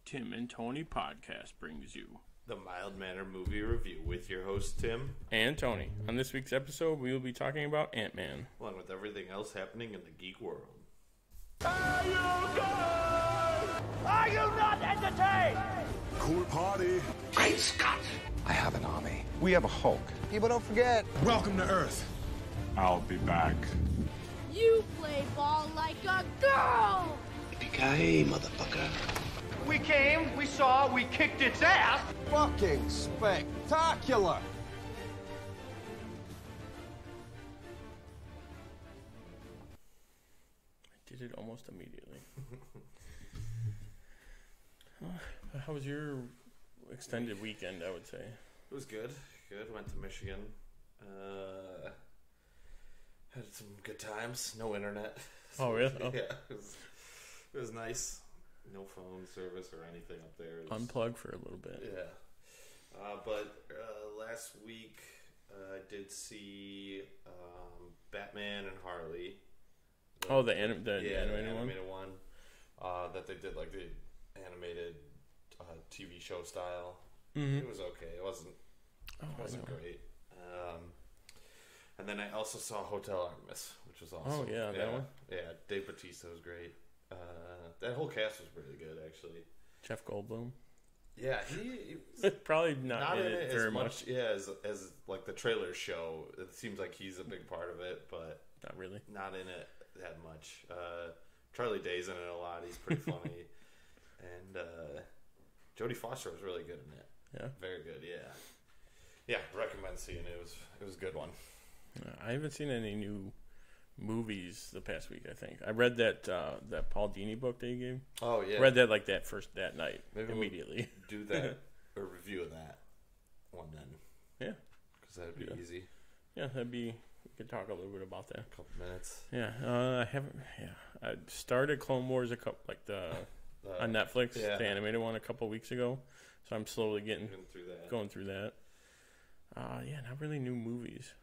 Tim and Tony podcast brings you the Mild Mannered Movie Review with your host Tim and Tony. On this week's episode, we will be talking about Ant-Man, along with everything else happening in the geek world. Are you good? Are you not entertained? Cool party. Great Scott! I have an army. We have a Hulk. People don't forget. Welcome to Earth. I'll be back. You play ball like a girl! Yippee-ki-yay, motherfucker. We came, we saw, we kicked its ass. Fucking spectacular. I did it almost immediately. How was your extended weekend, I would say? It was good. Went to Michigan. Had some good times. No internet. Oh, really? Oh. Yeah, it was nice. No phone service or anything up there. Unplug for a little bit. Yeah. But last week I did see Batman and Harley. The animated one. That they did like the animated TV show style. Mm-hmm. It was okay. It wasn't great. And then I also saw Hotel Artemis, which was awesome. Oh yeah, that one. Yeah, Dave Bautista was great. That whole cast was really good, actually. Jeff Goldblum. Yeah, he was probably not in it very as much. Yeah, as like the trailers show, it seems like he's a big part of it, but not really. Not in it that much. Charlie Day's in it a lot. He's pretty funny, and Jodie Foster was really good in it. Yeah, very good. Yeah. Recommend seeing it. It was a good one. I haven't seen any new movies the past week. I think I read that that Paul Dini book that you gave. Oh yeah, read that like that night. Maybe immediately we'll do that a review of that one then. Yeah, because that'd be easy. Yeah, that'd be. We could talk a little bit about that. A couple minutes. Yeah, I haven't. Yeah, I started Clone Wars on Netflix, the animated one, a couple weeks ago. So I'm slowly going through that. Yeah, not really new movies.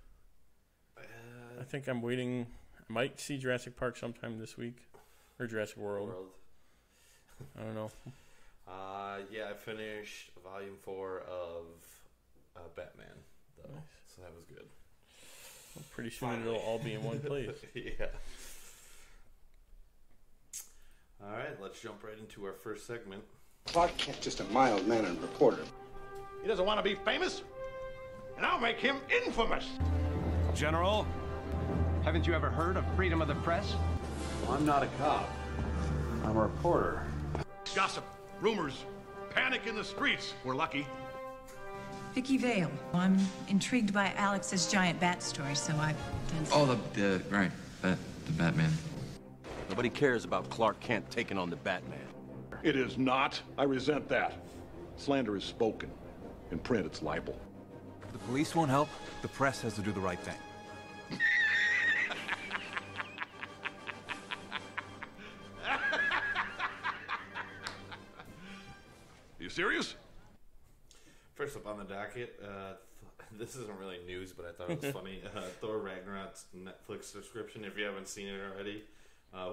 I think I'm waiting. I might see Jurassic Park sometime this week, or Jurassic World. I don't know. Yeah, I finished Volume 4 of Batman, though, nice. So that was good. Well, pretty soon it'll all be in one place. Yeah. All right, let's jump right into our first segment. Clark Kent, just a mild-mannered reporter. He doesn't want to be famous, and I'll make him infamous. General, haven't you ever heard of freedom of the press? Well, I'm not a cop. I'm a reporter. Gossip, rumors, panic in the streets. We're lucky. Vicky Vale. I'm intrigued by Alex's giant bat story, so I've done some... Oh, the Batman. Nobody cares about Clark Kent taking on the Batman. It is not. I resent that. Slander is spoken. In print, it's libel. The police won't help. The press has to do the right thing. You serious? First up on the docket, this isn't really news, but I thought it was funny. Thor Ragnarok's Netflix subscription, if you haven't seen it already.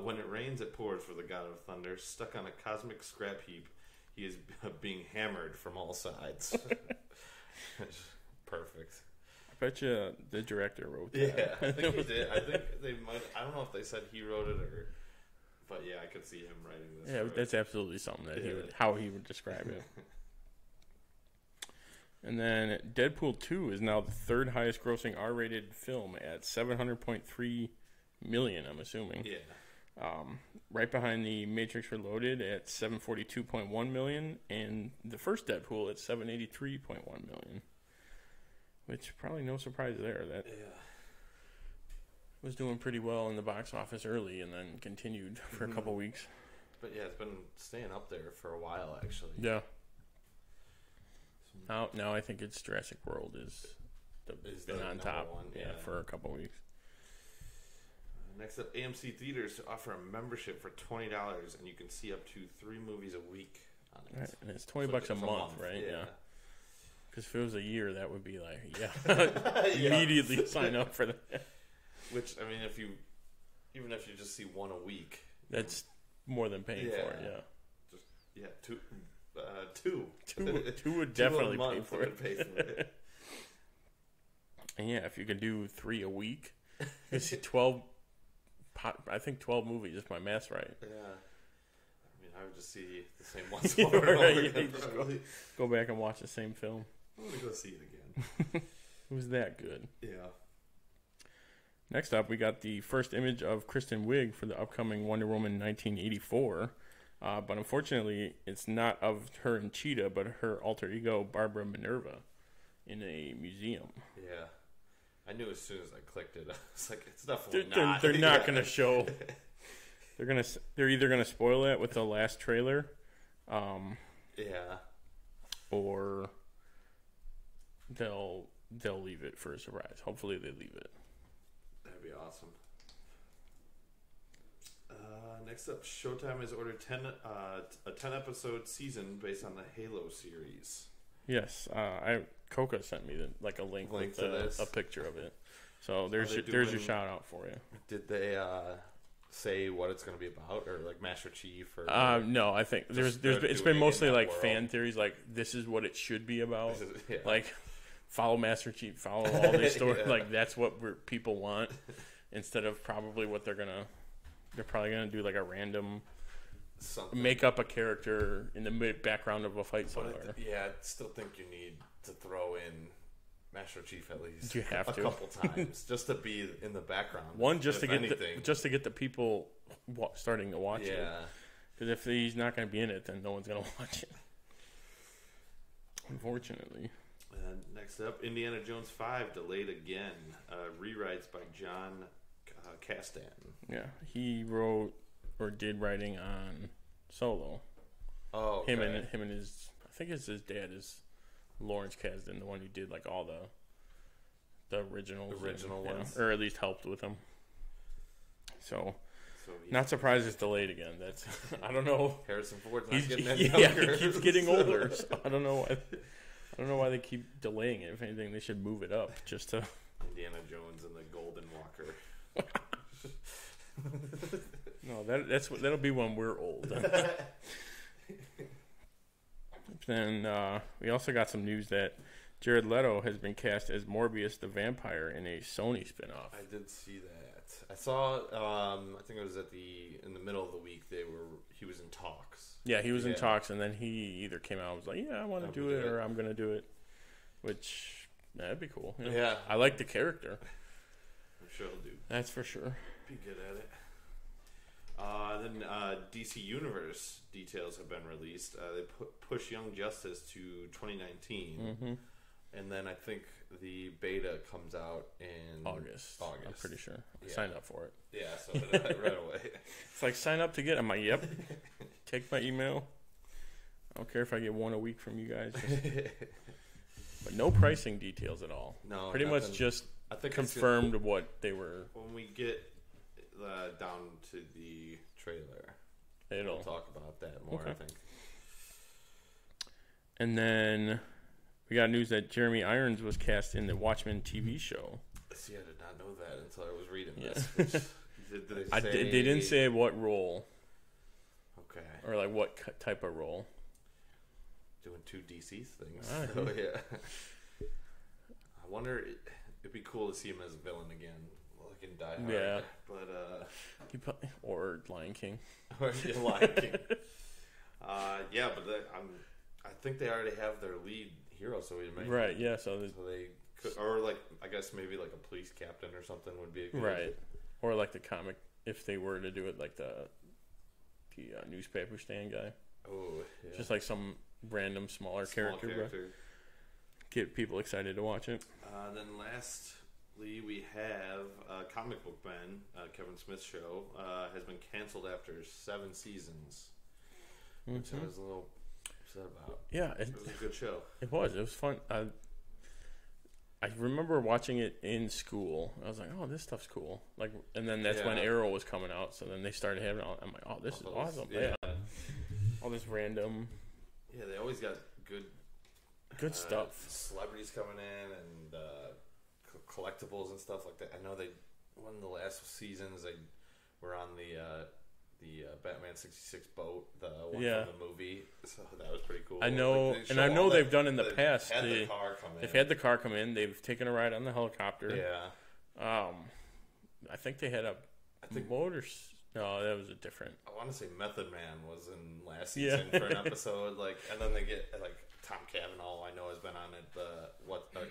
When it rains, it pours for the God of Thunder. Stuck on a cosmic scrap heap, he is being hammered from all sides. Perfect. I bet you the director wrote that. Yeah, I think he did. I think they might. I don't know if they said he wrote it or, but yeah, I could see him writing this. Yeah, that's absolutely something that how he would describe it. And then Deadpool 2 is now the third highest grossing R-rated film at $700.3 million, I'm assuming. Yeah. Right behind The Matrix Reloaded at $742.1 million, and the first Deadpool at $783.1 million. Which, probably no surprise there. That was doing pretty well in the box office early and then continued for a couple weeks. But yeah, it's been staying up there for a while, actually. Yeah. Now I think it's Jurassic World is been on top one, for a couple weeks. Next up, AMC Theaters offer a membership for $20, and you can see up to 3 movies a week on it. Right, and it's $20 a month, right? Yeah. Because if it was a year, that would be like, immediately sign up for that. Which, I mean, even if you just see one a week, that's more than paying for it. Yeah. Just Two would definitely a month pay for it. And yeah, if you can do 3 a week, you see 12. I think 12 movies, if my math's right. Yeah. I mean, I would just see the same ones over and over again. Just go back and watch the same film. I'm going to go see it again. It was that good. Yeah. Next up, we got the first image of Kristen Wiig for the upcoming Wonder Woman 1984. But unfortunately, it's not of her and Cheetah, but her alter ego, Barbara Minerva, in a museum. Yeah. I knew as soon as I clicked it. I was like, it's definitely not. They're not going to show. They're either going to spoil that with the last trailer. Yeah. Or they'll leave it for a surprise. Hopefully they leave it. That'd be awesome. Next up, Showtime has ordered a 10-episode season based on the Halo series. Yes, Coca sent me a link with a picture of it. So there's your shout out for you. Did they say what it's going to be about, or like Master Chief? Or no, I think it's been mostly like fan theories, like this is what it should be about. Like follow Master Chief, follow all these stories. Like that's what people want, instead of probably what they're probably gonna do like a random. Something. Make up a character in the background of a fight somewhere. I still think you need to throw in Master Chief at least. You have a couple times just to be in the background. One, just to get the people starting to watch it. Yeah, because if he's not going to be in it, then no one's going to watch it. Unfortunately. Next up, Indiana Jones 5 delayed again. Rewrites by John Castan. Yeah, he wrote or did writing on Solo. Oh, okay. Him and his, I think it's his dad is Lawrence Kasdan, the one who did like all the original ones, or at least helped with them. So not surprised it's delayed again. That's I don't know. Harrison Ford's not getting any younger. He keeps getting older. So I don't know why they keep delaying it. If anything, they should move it up just to Indiana Jones and the Golden Walker. No, that'll be when we're old. Then we also got some news that Jared Leto has been cast as Morbius the Vampire in a Sony spinoff. I did see that. I saw. I think it was in the middle of the week. He was in talks. Yeah, he was in talks, and then he either came out and was like, "Yeah, I want to do it," or "I'm going to do it," which that'd be cool. Yeah, I like the character. I'm sure he'll do. That's for sure. Be good at it. Then DC Universe details have been released. They push Young Justice to 2019, and then I think the beta comes out in August. I'm pretty sure. I signed up for it. Yeah, so right away. It's like sign up to get. I'm like, yep. Take my email. I don't care if I get one a week from you guys. But no pricing details at all. No, pretty much just confirmed what they were. When we get down to the trailer, we'll talk about that more, I think. And then we got news that Jeremy Irons was cast in the Watchmen TV show. See, I did not know that until I was reading this. They didn't say what role. Okay. Or like what type of role. Doing two DC things. So, yeah. I wonder, it'd be cool to see him as a villain again. Like in Die Hard. Yeah. But, or Lion King. Or Lion King. Yeah, but I think they already have their lead hero, so we might. Right, yeah, so they could, or like, I guess maybe like a police captain or something would be a good right. Or like the comic, if they were to do it like the newspaper stand guy. Oh, yeah. Just like some random smaller character. Get people excited to watch it. Then lastly, we have Comic Book Ben, Kevin Smith's show, has been canceled after 7 seasons, which I was a little upset about. Yeah, it was a good show. It was fun. I remember watching it in school. I was like, "Oh, this stuff's cool!" Like, and then that's when Arrow was coming out. So then they started having. I'm like, "Oh, this is awesome!" Yeah, all this random. Yeah, they always got good stuff. Celebrities coming in and collectibles and stuff like that. I know one of the last seasons they were on the Batman 66 boat, the one Yeah. from the movie. So that was pretty cool. I know, Like, and I know they've done in the past. Had the car come in. They've had the car come in. They've taken a ride on the helicopter. Yeah. I think they had a motor. No, that was a different. I want to say Method Man was in last season for an episode. Like, and then they get like Tom Cavanaugh. I know has been on it.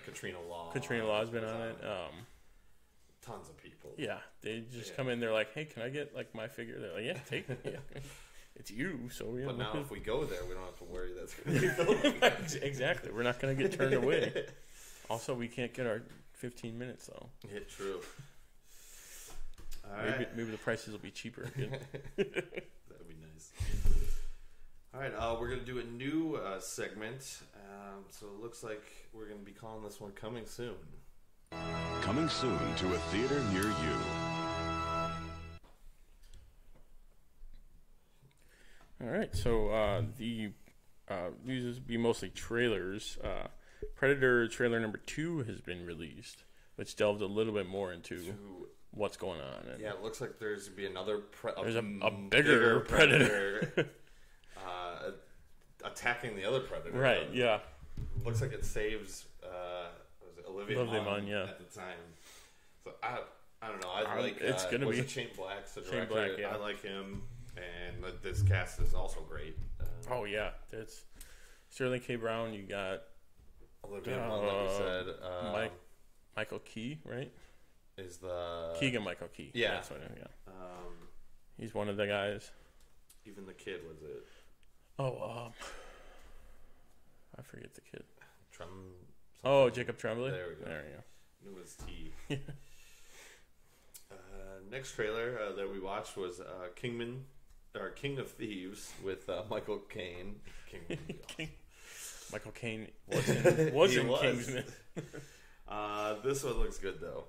Katrina Law. Katrina Law's been on it. Tons of people. Yeah, they just come in. They're like, "Hey, can I get like my figure?" They're like, "Yeah, take it. Yeah. It's you." So yeah. But now, if we go there, we don't have to worry that's going to be filmed. Exactly. We're not going to get turned away. Also, we can't get our 15 minutes though. Yeah, true. Maybe the prices will be cheaper. That would be nice. All right, we're going to do a new segment. So it looks like we're going to be calling this one Coming Soon. Coming soon to a theater near you. All right, so these will be mostly trailers. Predator trailer number 2 has been released, which delved a little bit more into what's going on. And yeah, it looks like there's going to be another there's a bigger predator. Attacking the other predator. Right, yeah. Looks like it saves Olivia Munn at the time. So I don't know. I like it's gonna was be it Shane Black's the Shane director. Black, yeah. I like him, and this cast is also great. Oh yeah, it's Sterling K. Brown. You got Olivia Munn, like we said. Michael Key, right? Is the Keegan Michael Key? Yeah, that's what. Yeah. He's one of the guys. Even the kid was it? Oh, I forget the kid. Jacob Tremblay. There we go. There you go. Knew his T. Next trailer that we watched was King of Thieves with Michael Caine. Michael Caine was in Kingsman. This one looks good though.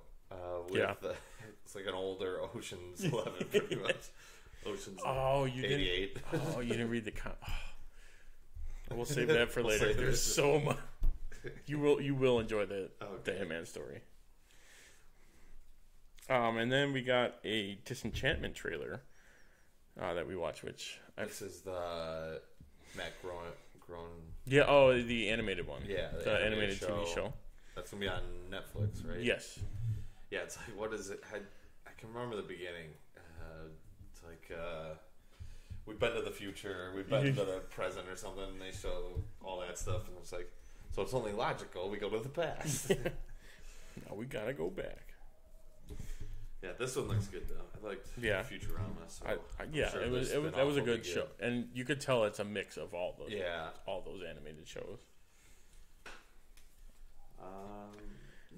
It's like an older Ocean's 11, pretty much. Ocean's 88. You didn't read the We'll save that for later. There's so much. You will enjoy the Ant-Man story. And then we got a Disenchantment trailer that we watched, which this is the Matt Groen. Yeah. The animated one. Yeah, the animated TV show. That's gonna be on Netflix, right? Yes. Yeah, it's like, what is it? I can remember the beginning. It's like we've been to the future, we've been to the present or something, and they show all that stuff, and it's like, so it's only logical we go to the past. Now we gotta go back. Yeah, this one looks good though. I liked Futurama. So that was a good show, and you could tell it's a mix of all those. Yeah, all those animated shows.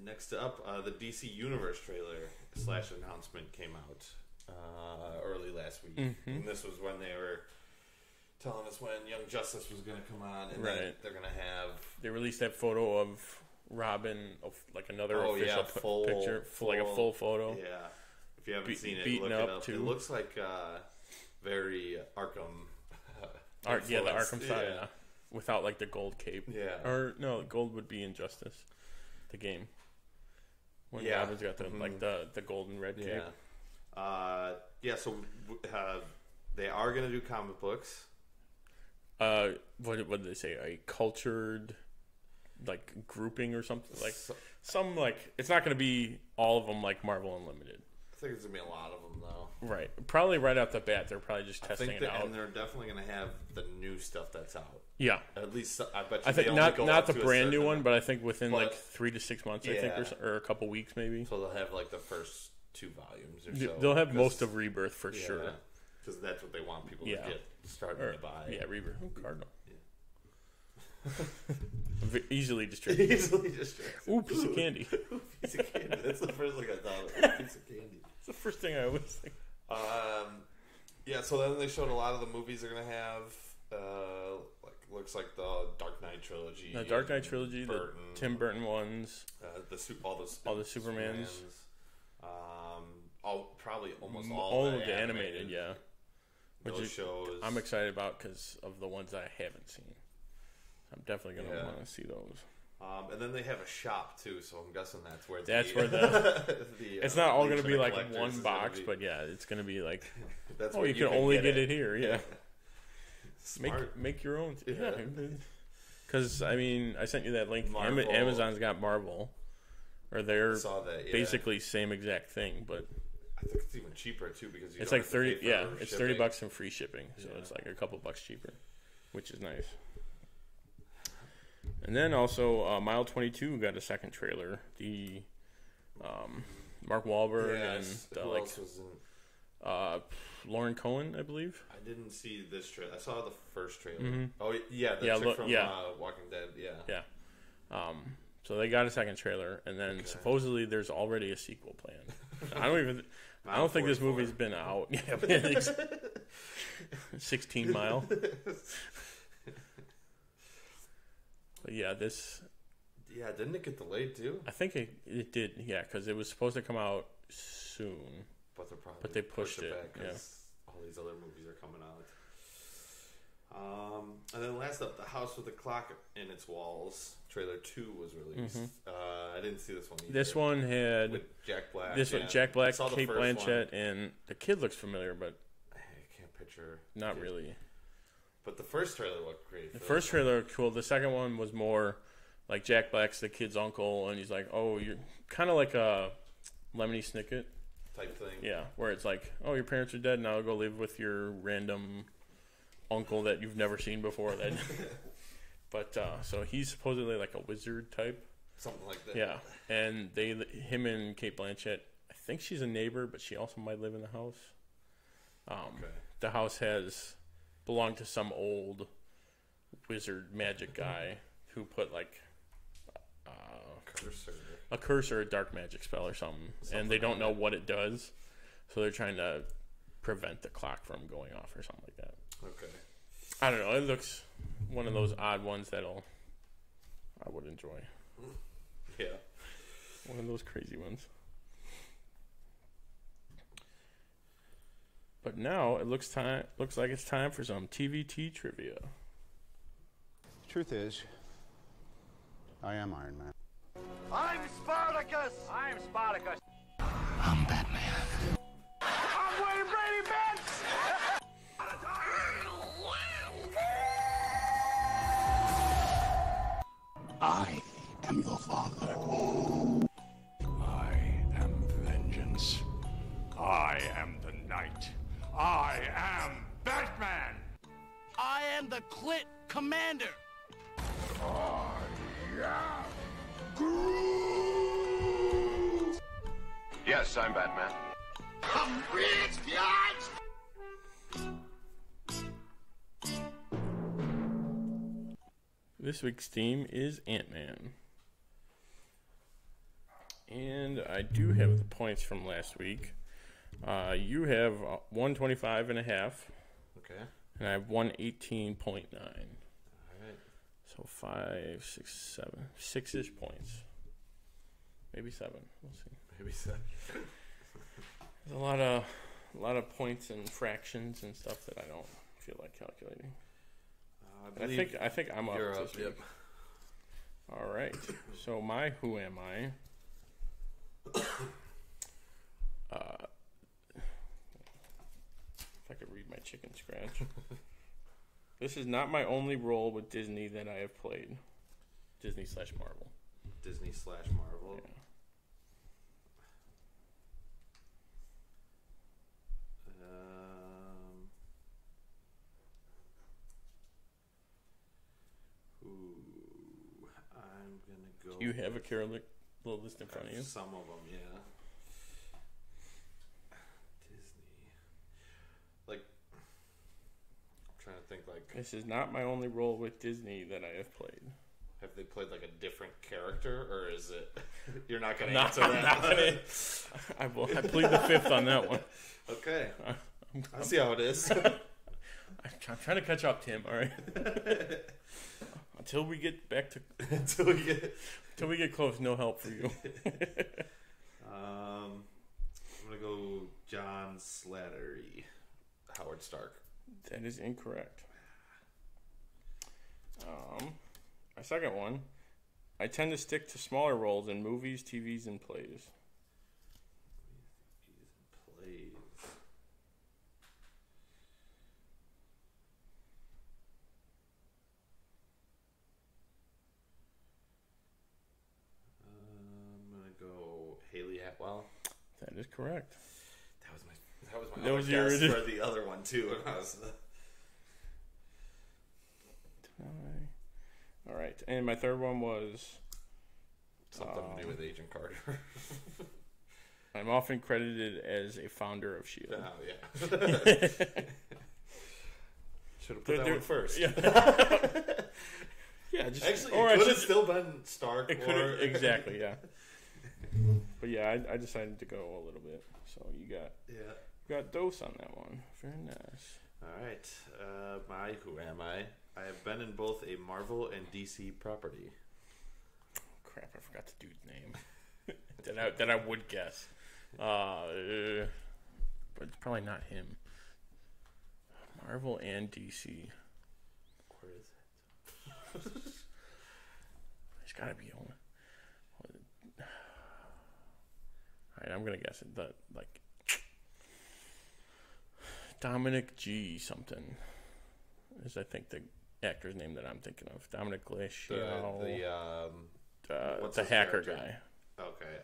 Next up, the DC Universe trailer / announcement came out early last week. Mm-hmm. And this was when they were telling us when Young Justice was going to come on, and they're going to have. They released that photo of Robin, of like another official picture, like a full photo. Yeah, if you haven't seen it, look it up. Too. It looks like very Arkham. The Arkham style, yeah. Without like the gold cape. Yeah, or no, gold would be Injustice, the game. When Robin's got the gold and red cape. So they are going to do comic books. What did they say? A cultured like grouping or something, like some like it's not going to be all of them like Marvel Unlimited. I think it's going to be a lot of them though. Right, probably right off the bat they're probably just testing it out. And they're definitely going to have the new stuff that's out. Yeah, at least I bet you. I think not the brand new one, but I think within like 3 to 6 months, I think, or a couple weeks maybe. So they'll have like the first 2 volumes or so. They'll have most of Rebirth for sure, because that's what they want people to get starting to buy. Yeah, Rebirth. Cardinal. Easily distracted. Ooh, piece of candy. Piece of candy. That's the first thing I thought of. Piece of candy. It's the first thing I always think. So then they showed a lot of the movies they're gonna have. Looks like the Dark Knight trilogy. The Dark Knight trilogy, the Tim Burton ones, all the Supermans. Probably almost all of the animated, yeah. Those shows I'm excited about because of the ones that I haven't seen. I'm definitely gonna want to see those. And then they have a shop too, so I'm guessing that's where the it's not all going to be like one box, but yeah, it's going to be like that's you can only get it here. Yeah, make your own. Yeah, because I mean, I sent you that link. Amazon's got Marvel, or they're basically same exact thing, but I think it's even cheaper too because it's like 30. Yeah, it's $30 and free shipping, so it's like a couple bucks cheaper, which is nice. And then also, Mile 22 got a second trailer. The Mark Wahlberg and who else was in? Lauren Cohen, I believe. I didn't see this trailer. I saw the first trailer. Mm-hmm. Oh yeah, the chick from Walking Dead. Yeah. So they got a second trailer, and then supposedly there's already a sequel planned. I don't think this movie's been out. 16 Mile. But yeah, Yeah, didn't it get delayed too? I think it did. Yeah, because it was supposed to come out soon, but they pushed it back because all these other movies are coming out. And then last up, The House with the Clock in Its Walls trailer 2 was released. I didn't see this one either. This one had with Jack Black. Jack Black, Kate Blanchett, and the kid looks familiar, but I can't picture. Not really. But the first trailer looked great. The first trailer looked cool. The second one was more like Jack Black's the kid's uncle, and he's like, "Oh, you're kind of like a Lemony Snicket type thing." Yeah, where it's like, "Oh, your parents are dead. Now go live with your random uncle that you've never seen before." Then, but so he's supposedly like a wizard type, something like that. Yeah, and him and Kate Blanchett. I think she's a neighbor, but she also might live in the house. The house belonged to some old wizard magic guy who put like a curse or a dark magic spell or something, and they don't know what it does, so they're trying to prevent the clock from going off or something like that. Okay. I don't know. It looks one of those odd ones I would enjoy. Yeah. One of those crazy ones. But now it looks like it's time for some TvT trivia. Truth is, I am Iron Man. I'm Spartacus! I'm Spartacus! I'm Batman. I'm Wayne Brady Betts! I am your father. I am vengeance. I am the night. I am Batman! I am the Clit Commander! I am Groot! Yes, I'm Batman. I'm rich, guys! This week's theme is Ant-Man. And I do have the points from last week. You have 125.5. Okay. And I have 118.9. All right. So 5, 6, 7, 6-ish points. Maybe 7. We'll see. Maybe 7. There's a lot of points and fractions and stuff that I don't feel like calculating. I think I'm up this week. Yep. All right. So my Who Am I? If I could read my chicken scratch. This is not my only role with Disney that I have played. Disney/Marvel. Disney/Marvel. Yeah. I'm gonna go. Do you have a little list in front of you? Some of them, yeah. Disney. Like, I'm trying to think. Like, this is not my only role with Disney that I have played. Have they played like a different character, or is it? You're not gonna answer that. I plead the fifth on that one. Okay. I see how it is. I'm trying to catch up, Tim. All right. Until we get back to until we get close, no help for you. I'm gonna go John Slattery, Howard Stark. That is incorrect. My second one I tend to stick to smaller roles in movies, TVs, and plays. I'm gonna go Haley Atwell. That is correct. That was my guess for the other one too. All right, and my third one was something to do with Agent Carter. I'm often credited as a founder of S.H.I.E.L.D. Oh yeah. Should have put that one first. Yeah. Yeah, just, actually, it could have still been Stark. It could have exactly, yeah. But yeah, I decided to go a little bit. So you got dose on that one. Very nice. All right, who am I? I have been in both a Marvel and DC property. Crap, I forgot the dude's name. that I would guess. But it's probably not him. Marvel and DC. Where is it? He's got to be on. Alright, I'm gonna guess it. Dominic G. something is I think the actor's name that I'm thinking of. Dominic Glacial. What's the hacker character? guy. Okay.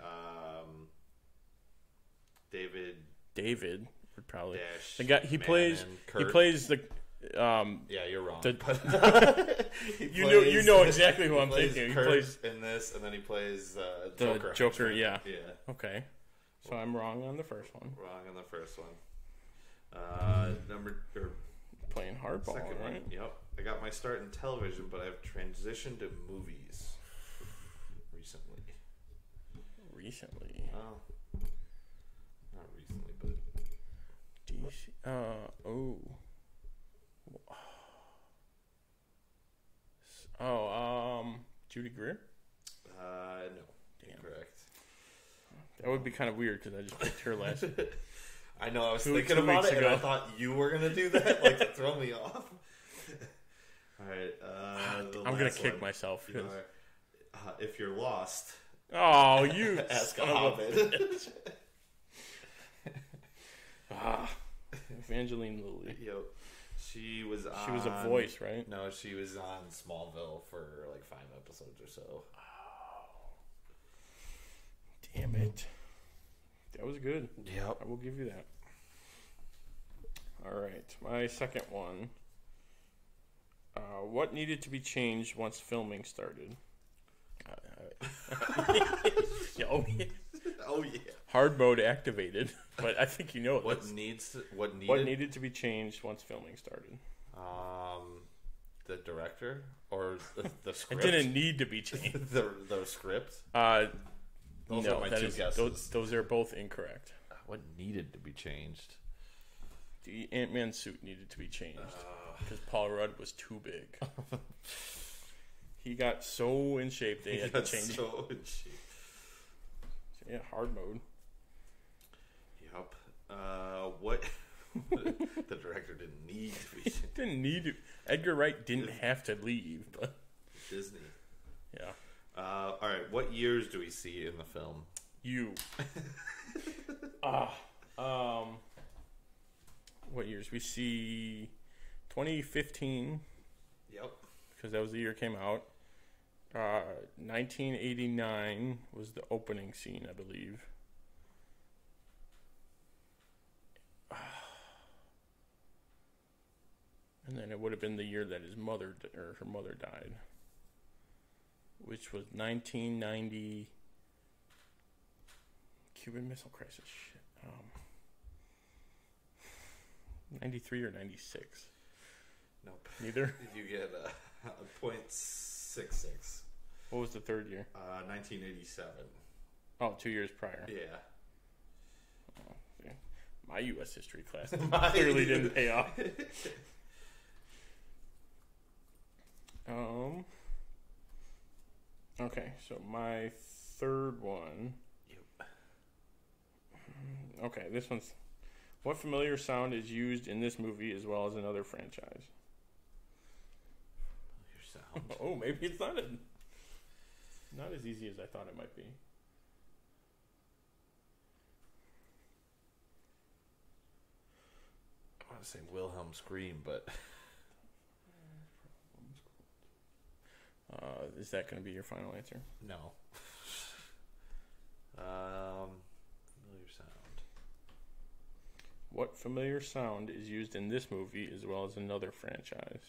David would probably. The guy he plays. He plays the. Yeah, you're wrong. You know exactly who I'm thinking. Kurt he plays in this, and then he plays the Joker. Yeah. Okay. So I'm wrong on the first one. Wrong on the first one. Playing hardball, second right? One. Yep. I got my start in television, but I've transitioned to movies recently. Recently? Oh. Not recently, but DC. Judy Greer? No. Damn. Correct. That would be kind of weird because I just picked her last. I know. I was thinking about it, and I thought you were gonna do that, like to throw me off. All right. I'm gonna kick myself. If you're lost. Oh, you ask a hobbit. Evangeline Lilly. Yep. She was a voice, right? No, she was on Smallville for like 5 episodes or so. Oh. Damn it. That was good. Yep. I will give you that. All right. My second one. What needed to be changed once filming started? Oh, yeah. Oh, yeah. Hard mode activated. But I think you know it. What needed to be changed once filming started? The director or the script? It didn't need to be changed. the script? Those are my two guesses. Those are both incorrect. What needed to be changed? The Ant-Man suit needed to be changed because Paul Rudd was too big. He got so in shape they had to change it. So in shape. So yeah, hard mode. Yep. What? The director didn't need to be. Didn't need to. Edgar Wright didn't have to leave, but Disney. Yeah. All right. What years do we see in the film? What years? We see 2015. Yep. Because that was the year it came out. 1989 was the opening scene, I believe. And then it would have been the year that her mother died, which was 1990. Cuban Missile Crisis. Shit. 93 or 96. Nope. Neither. You get a .66. What was the third year? 1987. Oh, 2 years prior. Yeah. Oh, yeah. My U.S. history class clearly didn't pay off. Okay, so my third one. Yep. Okay, this one's. What familiar sound is used in this movie as well as another franchise? Familiar sound. Oh, maybe it's not it. Not as easy as I thought it might be. I want to say Wilhelm Scream, but is that going to be your final answer? no. Familiar sound. What familiar sound is used in this movie as well as another franchise?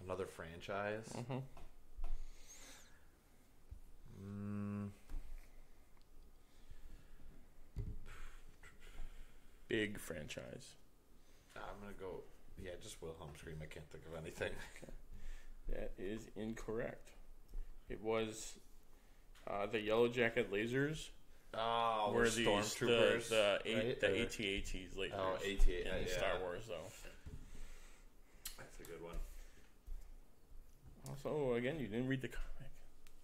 Another franchise? Mm-hmm. Big franchise. I'm going to go, just Wilhelm Scream. I can't think of anything. Okay. That is incorrect. It was the Yellow Jacket lasers. Oh, were the stormtroopers, the right? AT-ATs lasers. Oh, AT-AT, in Star Wars, though. That's a good one. Also, again, you didn't read the comic.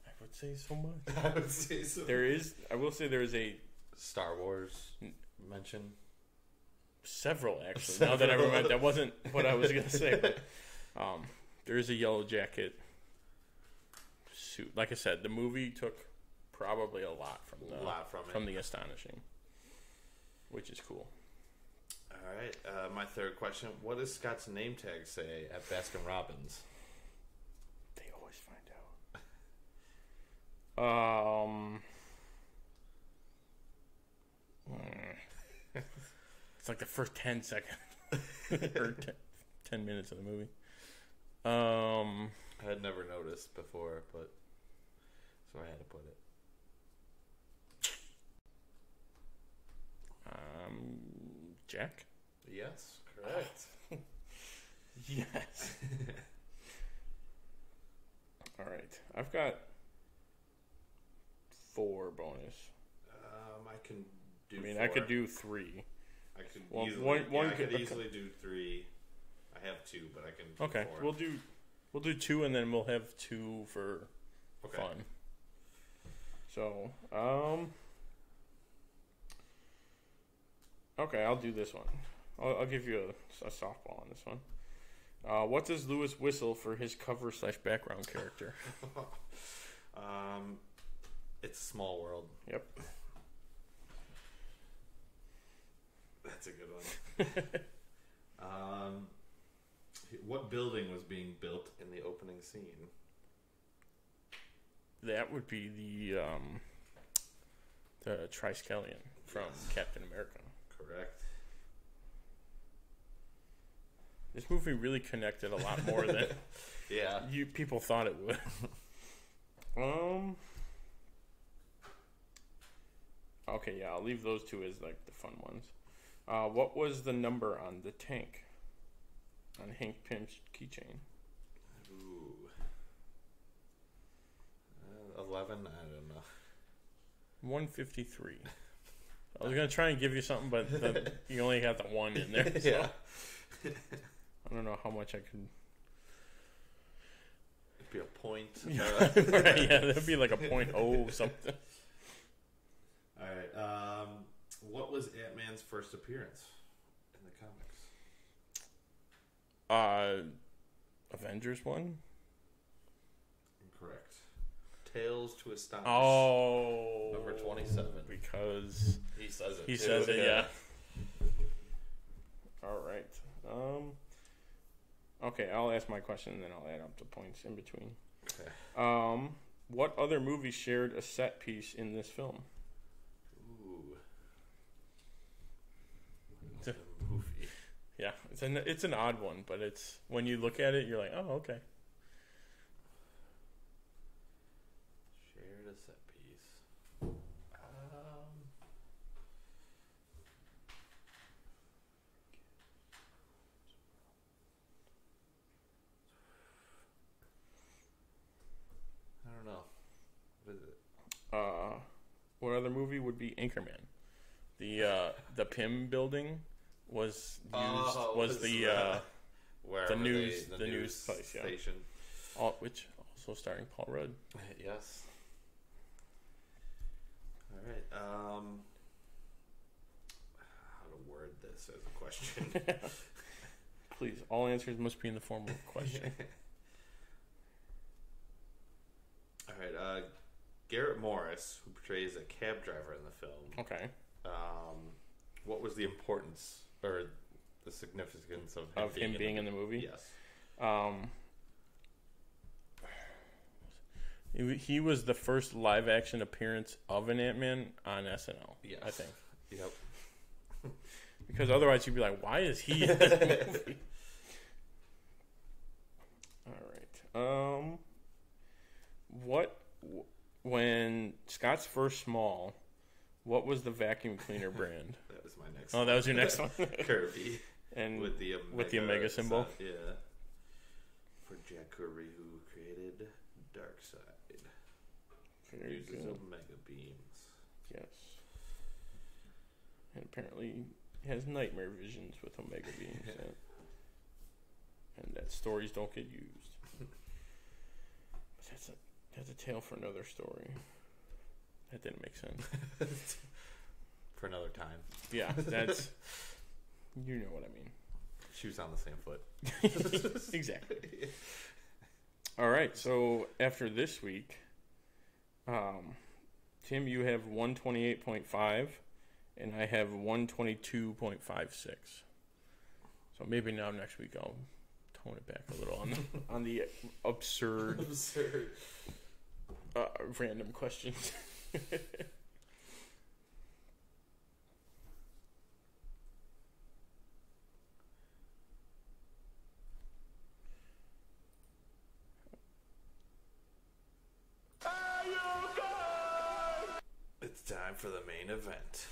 I would say so much. I would say so. I will say there is a Star Wars mention. Several, actually. Now that I remember, that wasn't what I was going to say, but there is a Yellow Jacket suit. Like I said, the movie took probably a lot from the Astonishing, which is cool. All right, my third question: what does Scott's name tag say at Baskin Robbins? They always find out. It's like the first 10 seconds or 10 minutes of the movie. I had never noticed before, but so I had to put it. Jack? Yes, correct. Yes. All right. I've got 4 bonus. I can do. I could do 3. I could easily do 3. I have 2, but I can do 4. We'll do 2, and then we'll have 2 for fun. So, okay, I'll do this one. I'll give you a softball on this one. What does Lewis whistle for his cover/background character? It's Small World. Yep. That's a good one. What building was being built in the opening scene? That would be the Triskelion from Captain America. Correct. This movie really connected a lot more than people thought it would. Okay, I'll leave those 2 as like the fun ones. What was the number on the tank on Hank Pym's keychain? Ooh. 11? I don't know. 153. I was going to try and give you something, but you only got the 1 in there. So. Yeah. I don't know how much I could... It'd be a point. Right, that'd be like a 0.0 something. Alright, what was Ant-Man's first appearance in the comics? Avengers 1? Incorrect. Tales to Astonish. Oh. Number 27. Because... He says it. He says it, yeah. Alright. Okay, I'll ask my question and then I'll add up the points in between. Okay. What other movie shared a set piece in this film? Ooh. It's a movie. Yeah, it's an odd one, but it's when you look at it, you're like, oh, okay. Shared a set piece. I don't know. What is it? What other movie would be Anchorman? The Pym building was used the news place, station. Which also starring Paul Rudd. Yes. All right. How to word this as a question? Please, all answers must be in the form of a question. All right. Garrett Morris, who portrays a cab driver in the film. Okay. What was the importance or the significance of him being in the movie? Yes. He was the first live-action appearance of an Ant-Man on SNL, yes. I think. Yep. Because otherwise you'd be like, why is he in this movie? All right. When Scott's first small, what was the vacuum cleaner brand? That was my next one. Oh, that was your next one? Kirby. And with the Omega symbol? Yeah. For Jack Kirby, who created Darkseid. Very uses good. Omega beams. Yes. And apparently has nightmare visions with Omega beams. And that stories don't get used. But that's a tale for another story. That didn't make sense. For another time. Yeah, that's... You know what I mean. Shoes on the same foot. Exactly. All right, so after this week, Tim, you have 128.5, and I have 122.56. So maybe now next week I'll tone it back a little on the absurd random questions. It's time for the main event.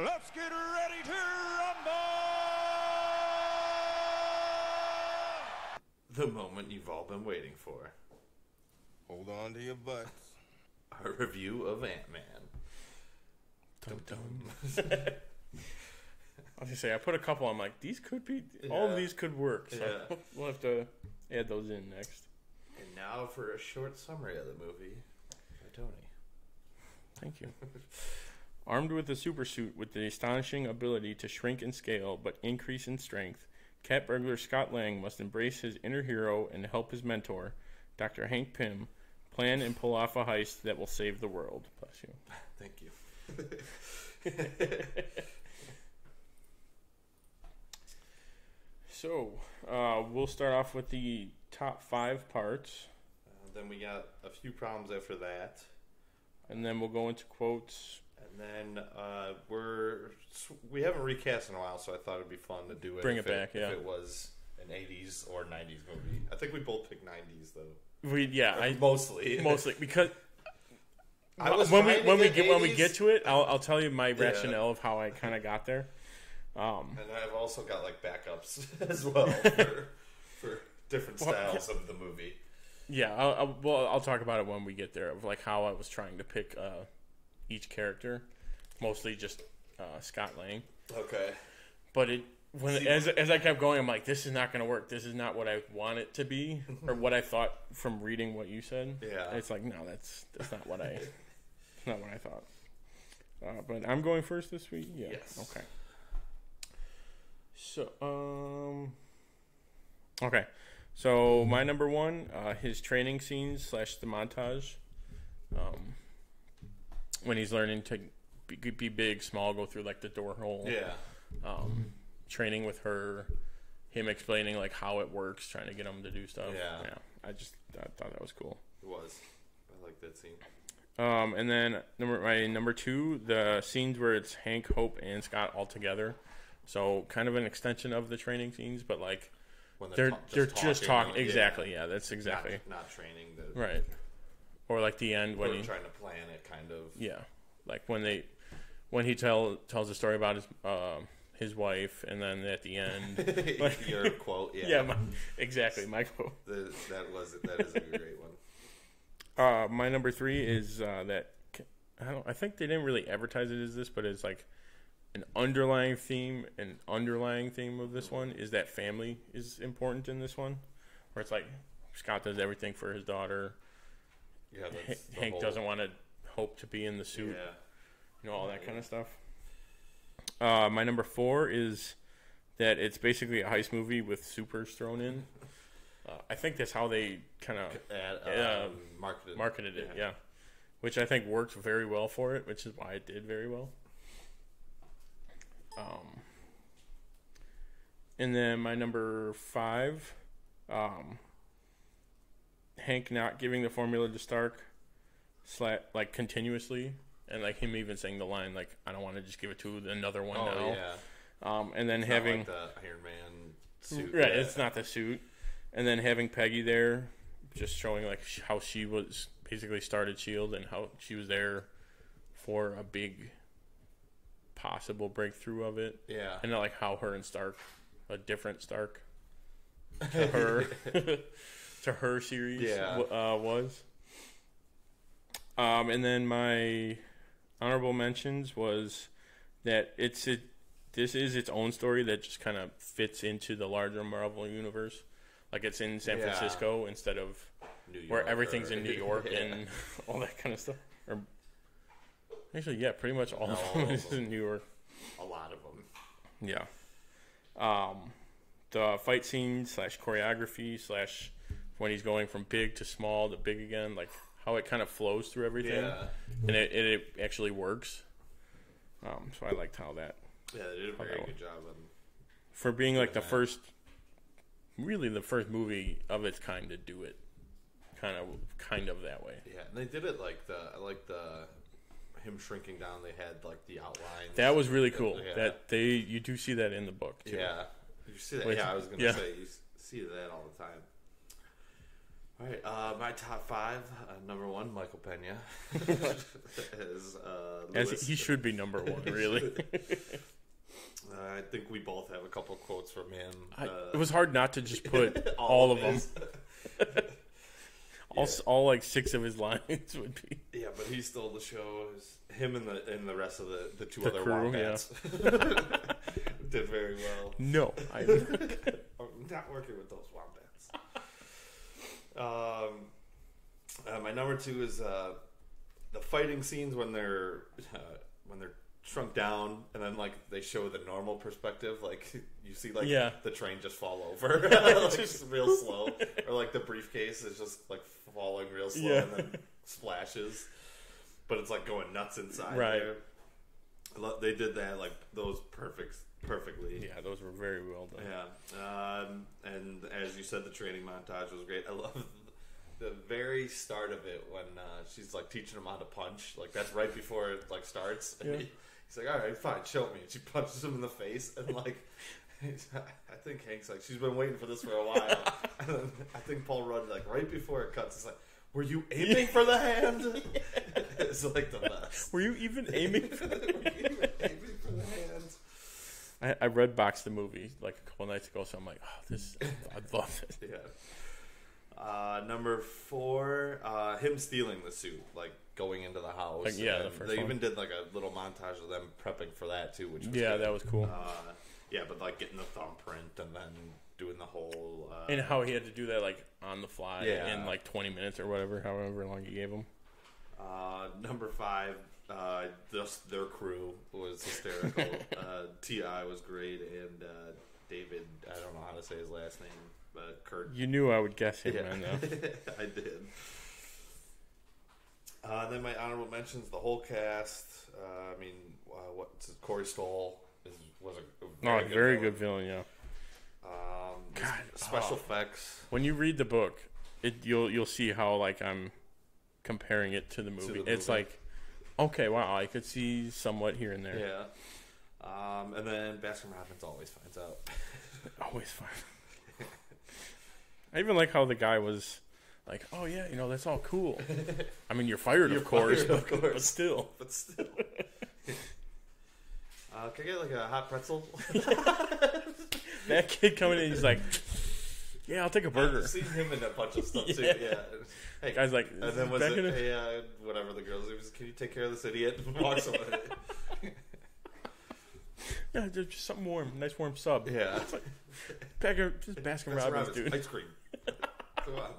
Let's get ready to rumble! The moment you've all been waiting for. Hold on to your butts. Our review of Ant-Man. Dum-dum. I was gonna say, I put a couple. I'm like, these could be. All of these could work. So we'll have to add those in next. And now for a short summary of the movie by Tony. Thank you. Armed with a supersuit with the astonishing ability to shrink in scale but increase in strength, cat burglar Scott Lang must embrace his inner hero and help his mentor, Dr. Hank Pym, plan and pull off a heist that will save the world. Bless you. Thank you. So, we'll start off with the top 5 parts. Then we got a few problems after that. And then we'll go into quotes. And then we haven't recast in a while, so I thought it'd be fun to do it. Bring it back, yeah. If it was an 80s or 90s movie. I think we both picked 90s, though. Mostly because I was when we get to it, I'll tell you my rationale of how I kind of got there. And I've also got like backups as well for different styles of the movie. Yeah, I'll talk about it when we get there, of like how I was trying to pick each character, mostly just Scott Lang. Okay, but as I kept going, I'm like, this is not going to work. This is not what I want it to be, or what I thought from reading what you said. Yeah, and it's like, no, that's not what I thought. But I'm going first this week. Yeah. Yes. Okay. So okay. So my number 1, his training scenes / the montage, when he's learning to be big, small, go through like the door hole. Yeah. Training with her, him explaining like how it works, trying to get him to do stuff. Yeah. I thought that was cool. It was. I like that scene. And then my number 2, the scenes where it's Hank, Hope, and Scott all together. So kind of an extension of the training scenes, but like when they're just talking. Exactly. Yeah, that's exactly. Not training. Right. Or like the end when he's trying to plan it, kind of. Yeah, like when he tells a story about his wife, and then at the end, like, your quote. Yeah. Yeah. Exactly. My quote. That is a great one. My number 3 is that I think they didn't really advertise it as this, but it's like an underlying theme of this one is that family is important in this one, where it's like Scott does everything for his daughter. Yeah, Hank doesn't want to Hope to be in the suit. Yeah. All that kind of stuff. My number 4 is that it's basically a heist movie with supers thrown in. I think that's how they kind of marketed it, yeah. Which I think worked very well for it, which is why it did very well. And then my number 5, Hank not giving the formula to Stark, like continuously, and like him even saying the line like, "I don't want to just give it to another one now." Yeah. And then it's having not like the Iron Man suit, right? It's not the suit, and then having Peggy there, just showing like how she was basically started S.H.I.E.L.D. and how she was there for a big possible breakthrough of it. Yeah, and like how her and Stark, a different Stark, to her. To her series was. And then my honorable mentions was that this is its own story that just kind of fits into the larger Marvel universe. Like it's in San Francisco instead of New York, where everything's in New York and all that kind of stuff. Or actually, yeah, pretty much all of them is in New York. A lot of them. Yeah. The fight scene / choreography / when he's going from big to small to big again, like how it kind of flows through everything, and it actually works. So I liked how that. Yeah, they did a very good job for being like the first movie of its kind to do it, kind of that way. Yeah, and they did it like him shrinking down. They had like the outlines. That was really cool. Yeah. You do see that in the book too. Yeah, you see that. I was gonna say you see that all the time. All right, my top 5. Number 1, Michael Pena. As he should be number 1, really. I think we both have a couple quotes from him. It was hard not to just put all of them. All like 6 of his lines would be. Yeah, but he stole the show. Him and the rest of the 2 other wombats did very well. No, I'm not working with those wombats. My number 2 is the fighting scenes when they're shrunk down, and then like they show the normal perspective, like you see like the train just fall over, like, just real slow, or like the briefcase is just like falling real slow and then splashes, but it's like going nuts inside. Right. There. They did that like those perfectly. Yeah, those were very well done. Yeah, and as you said, the training montage was great. I love the very start of it when she's like teaching him how to punch. Like that's right before it like starts. And he's like, "All right, fine, show me." And she punches him in the face, and like I think Hank's like, "She's been waiting for this for a while." And then I think Paul Rudd like right before it cuts, is like, "Were you aiming for the hand?" It's like the best. Were you even aiming for the hand? I read Box the movie like a couple nights ago, so I'm like, "Oh, I love it." Yeah. Number 4, him stealing the suit, like going into the house. Like, the first they one. even did like a little montage of them prepping for that too, which was good. That was cool. But like getting the thumbprint and then doing the whole. And how he had to do that like on the fly in like 20 minutes or however long he gave him. Number 5. Just their crew was hysterical. T.I. was great, and David, I don't know how to say his last name, but Kurt. You knew I would guess him, man, though. I did. Then my honorable mentions, the whole cast. Corey Stoll was a very good villain, yeah. Special effects. When you read the book, you'll see how like I'm comparing it to the movie. It's like, okay, wow, I could see somewhat here and there. Yeah. And then Baskin-Robbins always finds out. Always finds. I even like how the guy was like, "Oh yeah, that's all cool." I mean, you're fired, of course, but still. Can I get like a hot pretzel? That kid coming in, he's like, "Yeah, I'll take a burger." I've seen him in a bunch of stuff too. Yeah. Hey, guy's like, and then was it, "Hey, whatever the girls, can you take care of this idiot?" And walks away. Yeah, just something warm, nice warm sub. Yeah, just Baskin-Robbins, dude. Ice cream. Come on.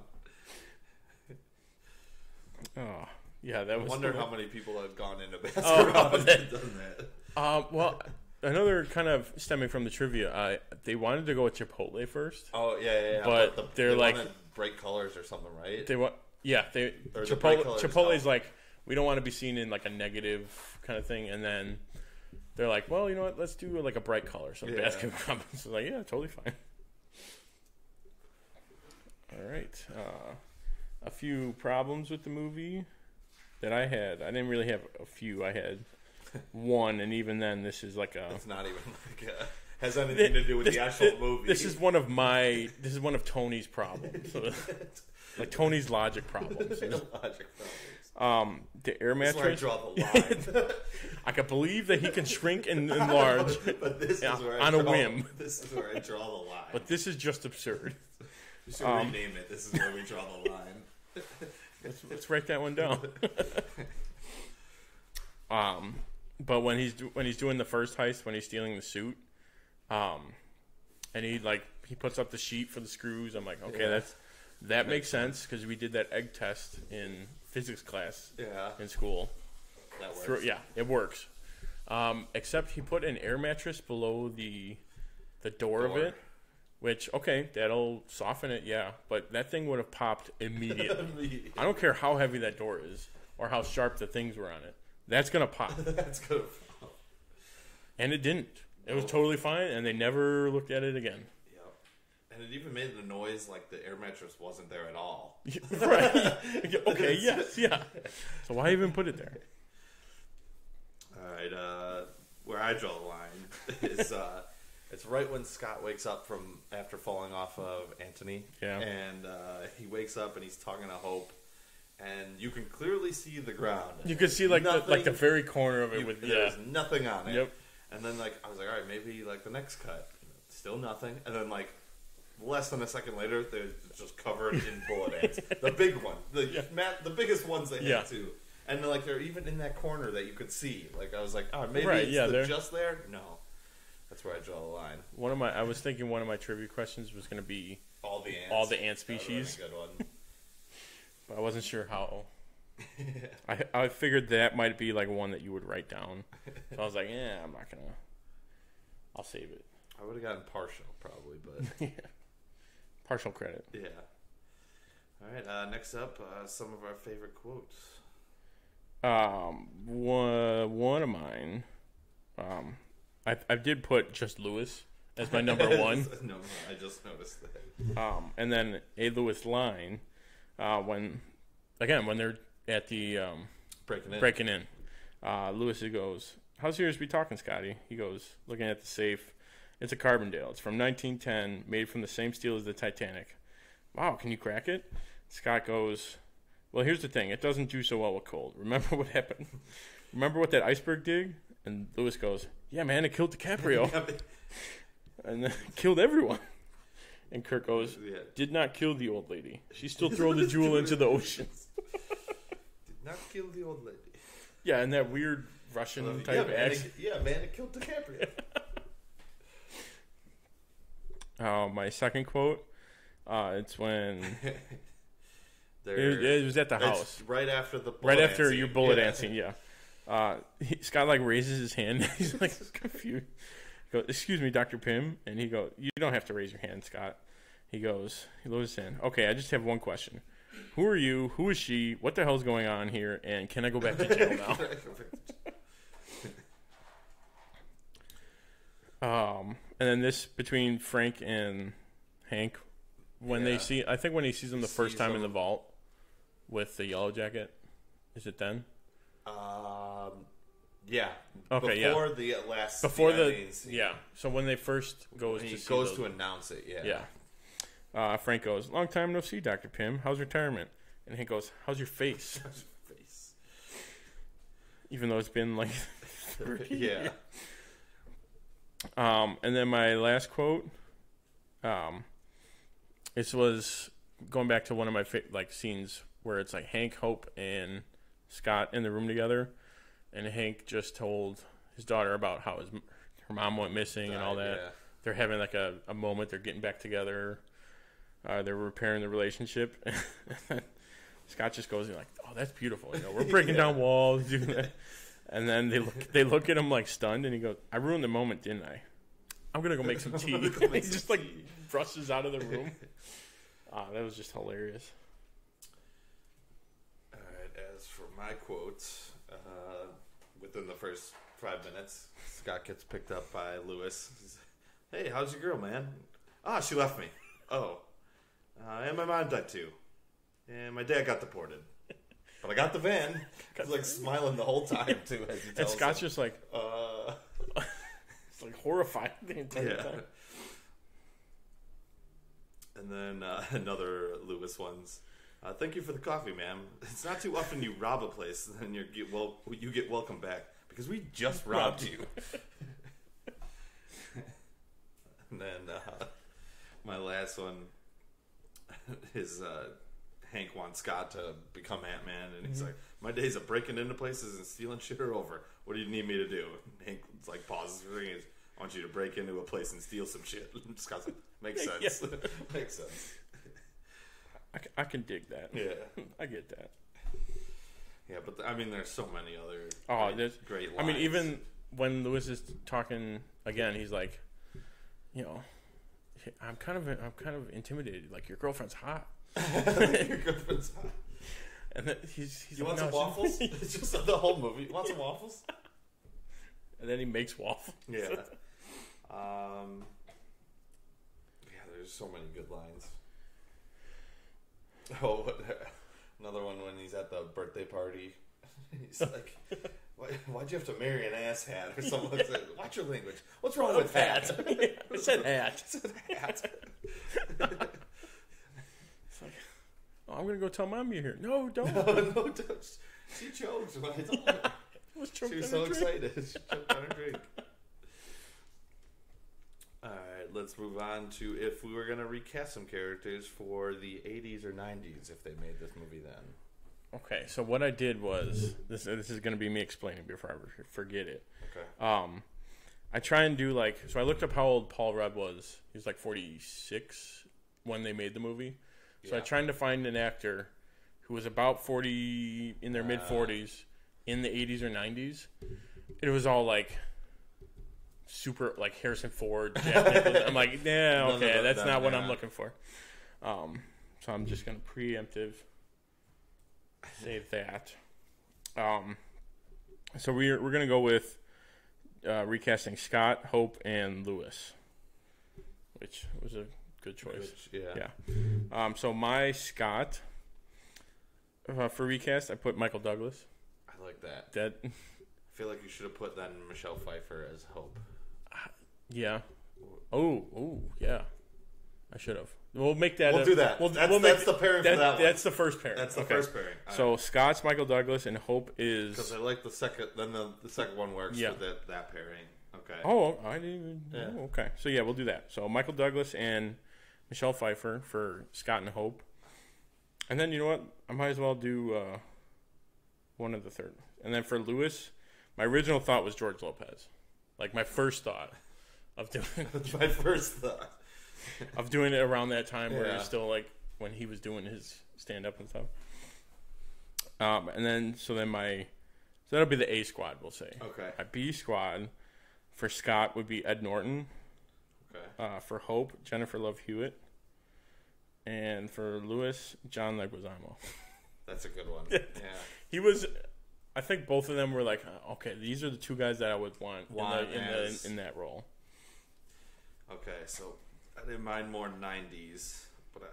Oh, yeah, that was. I wonder how many people have gone into Baskin-Robbins and done that. Well, another kind of stemming from the trivia, they wanted to go with Chipotle first. Oh yeah. But they're like bright colors or something, right? They want Chipotle's like, we don't want to be seen in like a negative kind of thing, and then they're like, well, you know what? Let's do like a bright color. So basketball comments is like, yeah, totally fine. All right. A few problems with the movie that I had. I didn't really have a few. I had one, and even then, this is like a. It's not even like has anything to do with the actual movie. This is one of Tony's problems. Like Tony's logic problems. The air mattress. This is where I draw the line. I can believe that he can shrink and enlarge but this is where on a whim. This is where I draw the line. But this is just absurd. We should rename it. This is where we draw the line. Let's write that one down. But when he's doing the first heist, when he's stealing the suit, and he puts up the sheet for the screws. I'm like, okay, that makes sense because we did that egg test in physics class in school. That works. It works. Except he put an air mattress below the door of it, which, okay, that'll soften it, but that thing would have popped immediately. I don't care how heavy that door is or how sharp the things were on it. That's going to pop. That's going to pop. And it didn't. It was totally fine, and they never looked at it again. And it even made the noise like the air mattress wasn't there at all. Right. Okay, yes, yeah. So why even put it there? All right, where I draw the line is it's right when Scott wakes up from after falling off of Anthony. Yeah. And he wakes up and he's talking to Hope, and you can clearly see the ground. You can see the very corner of it there's nothing on it. Yep. And then I was like, all right, maybe like the next cut, still nothing. And then less than a second later, they're just covered in bullet ants. The big one, the biggest ones they had too. And they're even in that corner that you could see. I was like, oh, maybe it's just there. No, that's where I draw the line. I was thinking one of my trivia questions was going to be all the ants, all the ant species. That would have been a good one. But I wasn't sure how. I figured that might be one that you would write down. So I was like, I'm not gonna. I'll save it. I would have gotten partial probably, but partial credit. Yeah. All right. Next up, some of our favorite quotes. One of mine. I did put just Lewis as my number one. No, I just noticed that. And then a Lewis line, when they're at the breaking in, Lewis goes, "How serious we talking, Scotty?" He goes, looking at the safe. "It's a Carbondale. It's from 1910, made from the same steel as the Titanic." "Wow, can you crack it?" Scott goes, "Well, here's the thing. It doesn't do so well with cold. Remember what happened? Remember what that iceberg did?" And Lewis goes, "Yeah, man, it killed DiCaprio." And then killed everyone. And Kirk goes, "Did not kill the old lady. She still threw the jewel into the ocean." Did not kill the old lady. Yeah, and that weird Russian type accent. Man, it killed DiCaprio. My second quote, it's when it was at the house. Right after the your bullet ant scene, Scott raises his hand. He's confused. He goes, "Excuse me, Dr. Pym," and he goes, "You don't have to raise your hand, Scott." He lowers his hand. "Okay, I just have one question. Who are you? Who is she? What the hell's going on here? And can I go back to jail now?" And then this between Frank and Hank, when he sees him the first time in the vault with the yellow jacket. Is it then? Yeah. Okay. Before the last. Before the scene. So when they first to announce it. Yeah. Frank goes, "Long time no see, Dr. Pym. How's retirement?" And Hank goes, "How's your face?" Even though it's been 30 years. And then my last quote, this was going back to one of my scenes where it's Hank, Hope, and Scott in the room together, and Hank just told his daughter about how her mom went missing and all that. Yeah. They're having a moment. They're getting back together. They're repairing the relationship. Scott just goes, "Oh, that's beautiful. We're breaking down walls, doing that." And then they look at him like stunned, and he goes, "I ruined the moment, didn't I? I'm gonna go make some tea." He just like rushes out of the room. That was just hilarious. All right. As for my quotes, within the first 5 minutes, Scott gets picked up by Lewis. He's, "Hey, how's your girl, man?" "Ah, she left me." "Oh, and my mom died too, and my dad got deported." But I got the van. He's like smiling the whole time too. As he tells and Scott's him. Just like, it's like horrified the entire time. And then another Lewis one's, "Thank you for the coffee, ma'am. It's not too often you rob a place and you get welcome back because we just robbed you." And then my last one is. Hank wants Scott to become Ant-Man, and he's like, "My days of breaking into places and stealing shit are over. What do you need me to do?" And Hank like pauses for a second. "I want you to break into a place and steal some shit." And Scott's like, "Makes sense." Yeah. Makes sense. I can dig that. Yeah, I get that. Yeah, but I mean, there's so many other great lines. I mean, even when Lewis is talking again, he's like, I'm kind of intimidated. Like, your girlfriend's hot. Your girlfriend's hot. And then he's you want some waffles? It's just the whole movie. You want some waffles? And then he makes waffles. Yeah. There's so many good lines. Oh, another one when he's at the birthday party. He's like, "Why'd you have to marry an ass hat?" Or something like that. "Watch your language. What's wrong with hat?" I said hat. It's like, "Oh, I'm gonna go tell Mom you're here." "No, don't." No, don't. She choked when I told her. She was so excited. She choked on her drink. Alright, let's move on to if we were going to recast some characters for the 80s or 90s if they made this movie then. Okay, so what I did was, this is going to be me explaining before I forget it. Okay. I try and do so I looked up how old Paul Rudd was. He was like 46 when they made the movie. So I tried to find an actor who was about 40, in their mid-40s, in the 80s or 90s. It was all super, Harrison Ford, Jack Nicholson. I'm like, yeah, okay, that's not what I'm looking for. So I'm just going to preemptive say that. So we're going to go with recasting Scott, Hope, and Lewis, which was a good choice. Yeah. So my Scott, for recast, I put Michael Douglas. I like that. I feel like you should have put then Michelle Pfeiffer as Hope. Yeah. Oh, yeah. I should have. We'll make that. We'll do that. That's the pairing for that one. That's the first pairing. That's the first pairing. So Scott's Michael Douglas and Hope is... Because I like the second... Then the second one works for that pairing. Okay. Oh, I didn't even... Yeah. Oh, okay. So yeah, we'll do that. So Michael Douglas and Michelle Pfeiffer for Scott and Hope. And then, you know what? I might as well do one of the third. And then for Lewis, my original thought was George Lopez. My first thought of doing... That's my first thought. Of doing it around that time where he's still when he was doing his stand-up and stuff. And then that'll be the A squad, we'll say. Okay. My B squad for Scott would be Ed Norton. Okay. For Hope, Jennifer Love Hewitt. And for Lewis, John Leguizamo. That's a good one. Yeah. He was... I think both of them were okay, these are the two guys that I would want in that role. Okay, so I didn't mind more 90s, but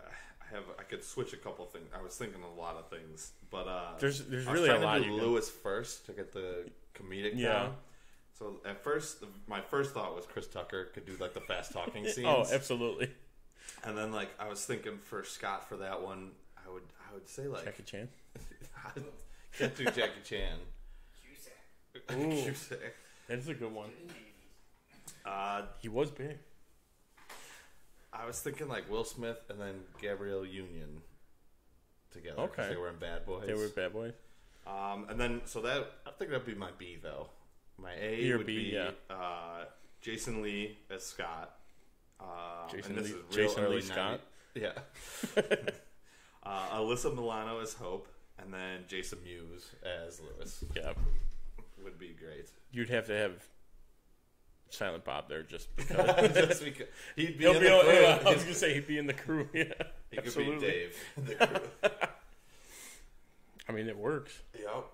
I could switch a couple things. I was thinking a lot of things, but there's really a lot. I was trying to do Lewis first to get the comedic down. So at first, my first thought was Chris Tucker could do the fast talking scenes. Oh, absolutely. And then I was thinking for Scott for that one, I would say Jackie Chan. Can't do Jackie Chan. Cusack. That is a good one. He was big. I was thinking Will Smith and then Gabrielle Union together. Okay. They were in Bad Boys. They were Bad Boys. And then, I think that'd be my B, though. My A would be Jason Lee as Scott. Jason Lee Scott? Yeah. Alyssa Milano as Hope. And then Jason Mewes as Lewis. Yeah. would be great. You'd have to have Silent Bob there just because. Just because. He'd be He'll in be the on, crew. yeah, I was gonna say he'd be in the crew. Yeah, He absolutely. could be Dave in the crew. I mean, it works. Yep. All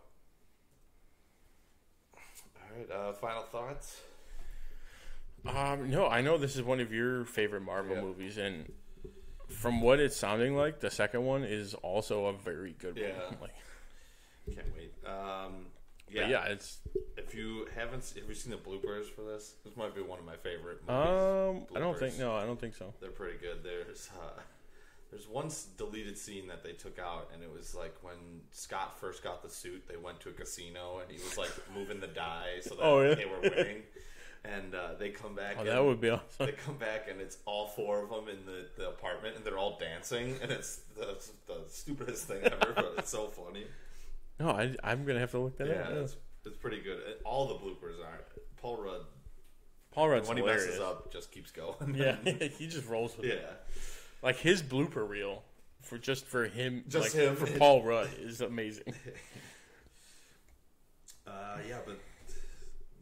right. Final thoughts. No, I know this is one of your favorite Marvel movies, and from what it's sounding like, the second one is also a very good one. Like, can't wait. It's. If you haven't, have you seen the bloopers for this? This might be one of my favorite movies. I don't think so. They're pretty good. There's one deleted scene that they took out, and it was like when Scott first got the suit, they went to a casino, and he was like moving the die so that they were winning. And they come back. That would be awesome. They come back, and it's all four of them in the apartment, and they're all dancing, and it's the stupidest thing ever, but it's so funny. No, I'm gonna have to look that up. Yeah, it's pretty good. All the bloopers are. Paul Rudd's when hilarious. he messes up, just keeps going. Yeah, he just rolls with it. Like his blooper reel for him, for Paul Rudd is amazing. But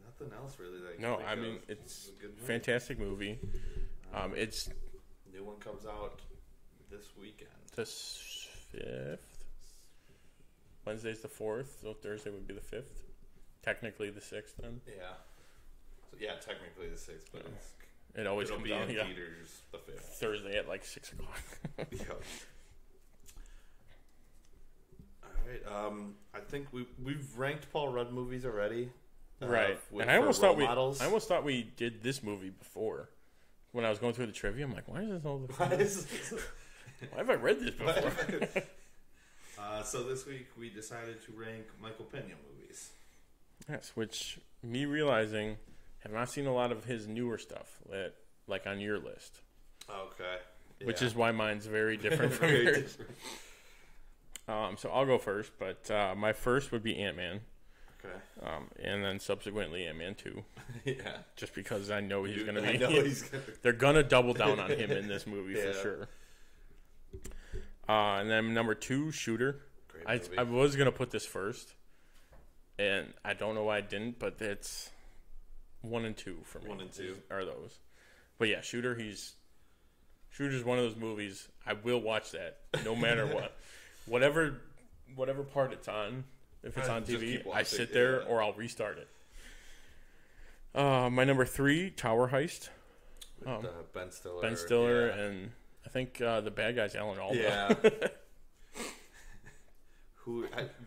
nothing else really. I mean, it's a fantastic movie. It's new one comes out this weekend. This 5th. Wednesday's the 4th, so Thursday would be the 5th. Technically the 6th then. Yeah. So, technically the 6th, but it always it'll comes be out in theaters the 5th. Thursday at like 6 o'clock. Yep. All right. I think we've ranked Paul Rudd movies already. Right. And I almost thought we did this movie before. When I was going through the trivia, I'm like, why is this all the Why have I read this before? So this week we decided to rank Michael Pena movies. Yes, which me realizing have not seen a lot of his newer stuff like on your list. Okay. Yeah. Which is why mine's very different from yours. So I'll go first, but my first would be Ant-Man. Okay. And then subsequently Ant-Man 2. Yeah. Just because I know he's going to be... They're going to double down on him in this movie for sure. And then number 2, Shooter. I was going to put this first, and I don't know why I didn't, but it's 1 and 2 for me. 1 and 2 are those. But yeah, Shooter's one of those movies. I will watch that no matter what. Whatever part it's on. If it's on TV, I sit there or I'll restart it. My number 3, Tower Heist. Ben Stiller. Ben Stiller, and I think the bad guy's Alan Alda. Yeah.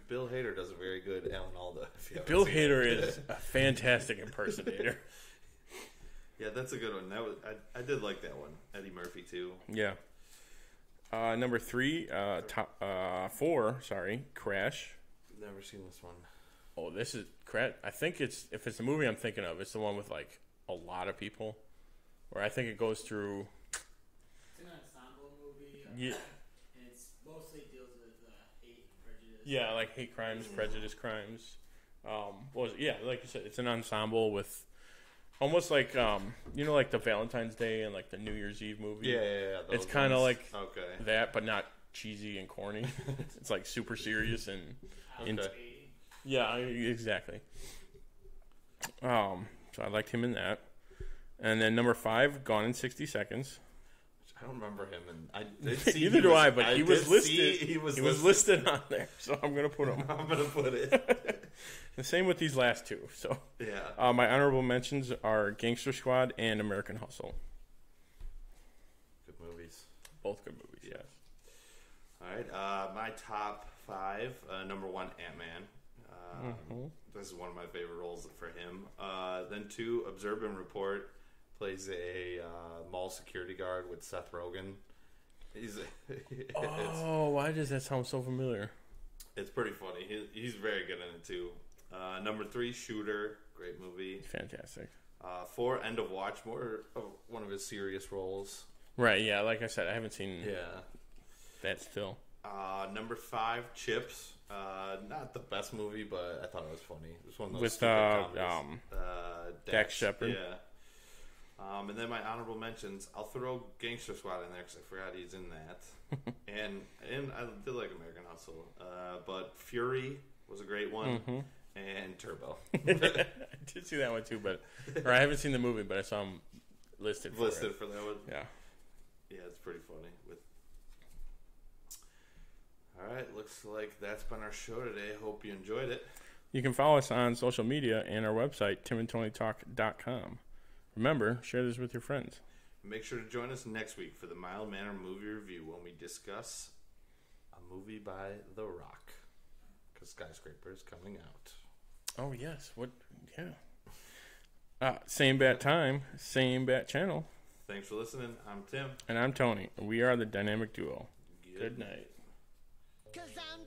Bill Hader does a very good Alan Alda. Bill Hader is a fantastic impersonator. Yeah, that's a good one. I did like that one. Eddie Murphy too. Yeah. Number 3, 4. Sorry, Crash. Never seen this one. Oh, this is Crash. I think if it's the movie I'm thinking of, it's the one with like a lot of people, where I think it goes through. It's an ensemble movie. Yeah. And it's mostly deals with hate and prejudice. Yeah, like hate crimes, prejudice crimes. Like you said, it's an ensemble with almost like like the Valentine's Day and like the New Year's Eve movie. Yeah. It's kind of like that, but not cheesy and corny. It's like super serious and yeah, exactly. So I liked him in that. And then number 5, Gone in 60 Seconds. I don't remember him, and I did see. Neither do I, but he was listed. He was listed on there, so I'm gonna put him. I'm gonna put it. The same with these last 2. So yeah. My honorable mentions are Gangster Squad and American Hustle. Good movies. Both good movies. Yes. All right. My top 5. Number 1, Ant-Man. This is one of my favorite roles for him. Then 2, Observe and Report. Plays a mall security guard with Seth Rogen. Why does that sound so familiar? It's pretty funny. He's very good in it too. Number 3, Shooter. Great movie. Fantastic. 4, End of Watch. More of one of his serious roles. Right, yeah. Like I said, I haven't seen that still. Number 5, Chips. Not the best movie, but I thought it was funny. It was one of those with stupid Dax Shepard. Yeah. And then my honorable mentions, I'll throw Gangster Squad in there because I forgot he's in that. and I did like American Hustle. But Fury was a great one. And Turbo. I did see that one too, or I haven't seen the movie, but I saw him listed for for that one. Yeah. Yeah, it's pretty funny. All right, looks like that's been our show today. Hope you enjoyed it. You can follow us on social media and our website, timandtonytalk.com. Remember, share this with your friends. Make sure to join us next week for the Mild Manner Movie Review when we discuss a movie by The Rock. Because Skyscraper is coming out. Oh, yes. What? Yeah. Same bat time, same bat channel. Thanks for listening. I'm Tim. And I'm Tony. We are the Dynamic Duo. Good night. 'Cause I'm